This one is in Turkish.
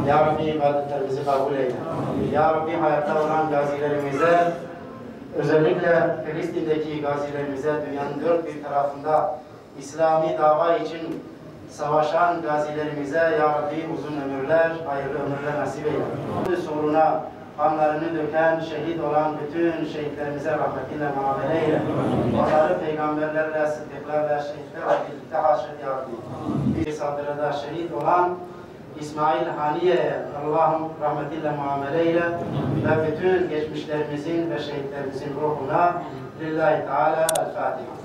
Ya Rabbi ibadetlerimizi kabul eyle. Ya Rabbi hayatta olan gazilerimize, özellikle Filistin'deki gazilerimize, dünyanın dört bir tarafında İslami dava için savaşan gazilerimize Ya Rabbi uzun ömürler, hayırlı ömürler nasip eyle. Soruna kanlarını döken, şehit olan bütün şehitlerimize rahmetinle muamele eyle. Onları peygamberlerle, sıddıklarla, şehitlerle birlikte haşret Ya Rabbi. Bir saldırıda şehit olan İsmail Haniye'ye Allah'ım rahmetinle muamele eyle ve bütün geçmişlerimizin ve şehitlerimizin ruhuna Lillahi Teala El-Fatiha.